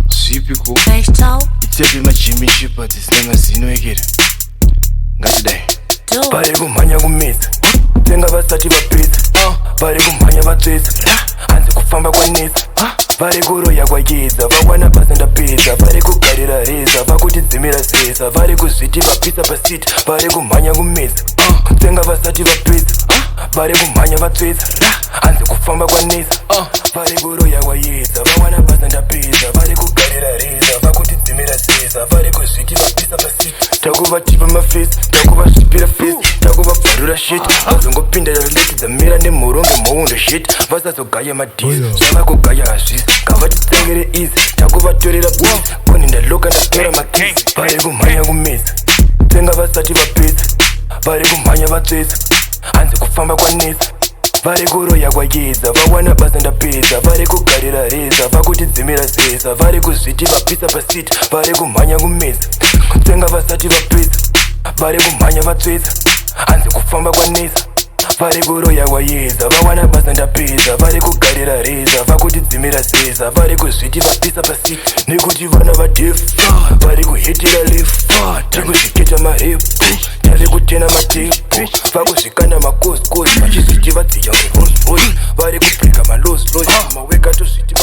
Zipico itebe majimiship but isinamazino ekere ngatidai Vari kumhanya kumedza tenga vasati vapedza vari kumhanya vatsvedza hanzi kufamba kwanetsa vari kuroya kwakedza vakwana basa ndapedza vari kugarira reza vakutidzimira sesa vari kuzviti vapisa pasiti vari kumhanya kumedza tenga vasati vapedza vari kumhanya vatsvedza hanzi kufamba kwanetsa vari kuroya kwakedza vakwana basa ndapedza vari kugarira reza vakutidzimira sesa vari kuzviti vapisa pasiti takuvatipa mafesi takuvasvipira fesi takuvabvarura shit vazongopinda relakidzamira nemhuro ngemhoundo shit vasazogaya madhizi zvavakugaya hazvisi ngavatitsengere izi takuvatorera bisi koni ndaloka ndatora makisi vari kumhanya kumedza tenga vasati vapedza vari kumhanya vatsvedza hanzi kufamba kwanetsa vari kuroya kwakedza vakwana basa ndapedza vari kugarira reza vakutidzimira sesa vari kuzviti vapisa pasiti vari kumhanya kumedza tenga vasati vapedza vari kumhanya vatsvedza hanzi kufamba kwanetsa vari kuroya kwakedza vakwana basa ndapedza vari kugarira reza vakutidzimira sesa vari kuzviti vapisa pasiti nekuti vana vadefa vari kuhetera lefa tikuzviketa mahepu tari kutena matepu vakuzvikanda makoskosi vachizviti vadziya ngerosroyce vari kubreka malosroyce maweka tozviti